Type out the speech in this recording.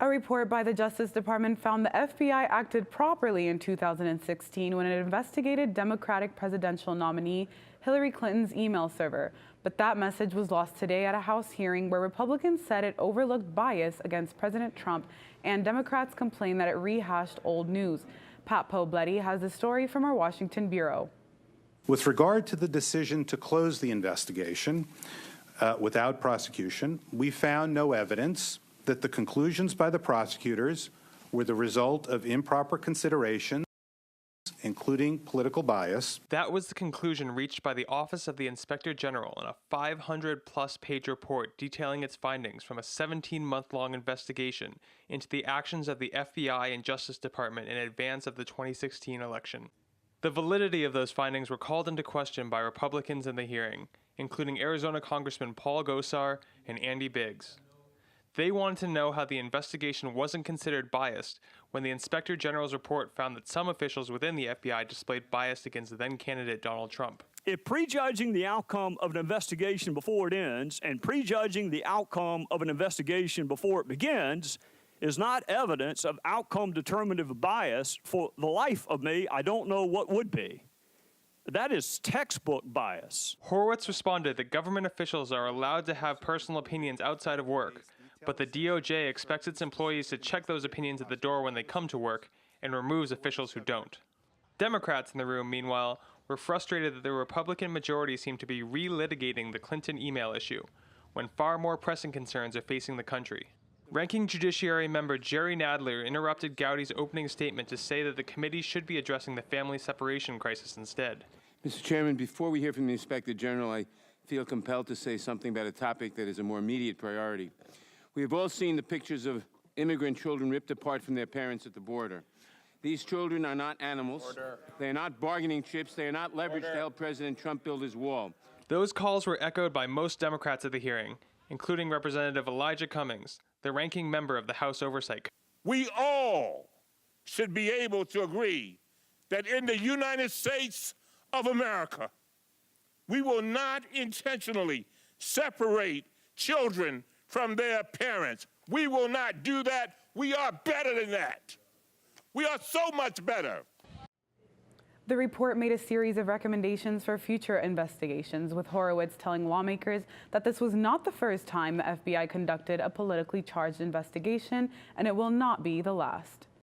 A report by the Justice Department found the FBI acted properly in 2016 when it investigated Democratic presidential nominee Hillary Clinton's email server. But that message was lost today at a House hearing where Republicans said it overlooked bias against President Trump and Democrats complained that it rehashed old news. Pat Poblete has the story from our Washington bureau. With regard to the decision to close the investigation without prosecution, we found no evidence that the conclusions by the prosecutors were the result of improper considerations, including political bias. That was the conclusion reached by the Office of the Inspector General in a 500-plus page report detailing its findings from a 17-month-long investigation into the actions of the FBI and Justice Department in advance of the 2016 election. The validity of those findings were called into question by Republicans in the hearing, including Arizona Congressman Paul Gosar and Andy Biggs. They wanted to know how the investigation wasn't considered biased when the Inspector General's report found that some officials within the FBI displayed bias against then-candidate Donald Trump. If prejudging the outcome of an investigation before it ends and prejudging the outcome of an investigation before it begins is not evidence of outcome determinative bias, for the life of me, I don't know what would be. That is textbook bias. Horowitz responded that government officials are allowed to have personal opinions outside of work, but the DOJ expects its employees to check those opinions at the door when they come to work and removes officials who don't. Democrats in the room, meanwhile, were frustrated that the Republican majority seemed to be relitigating the Clinton email issue, when far more pressing concerns are facing the country. Ranking Judiciary member Jerry Nadler interrupted Gowdy's opening statement to say that the committee should be addressing the family separation crisis instead. Mr. Chairman, before we hear from the Inspector General, I feel compelled to say something about a topic that is a more immediate priority. We have all seen the pictures of immigrant children ripped apart from their parents at the border. These children are not animals. Order. They are not bargaining chips. They are not leverage to help President Trump build his wall. Those calls were echoed by most Democrats at the hearing, including Representative Elijah Cummings, the ranking member of the House Oversight Committee. We all should be able to agree that in the United States of America, we will not intentionally separate children from their parents. We will not do that. We are better than that. We are so much better. The report made a series of recommendations for future investigations, with Horowitz telling lawmakers that this was not the first time the FBI conducted a politically charged investigation, and it will not be the last.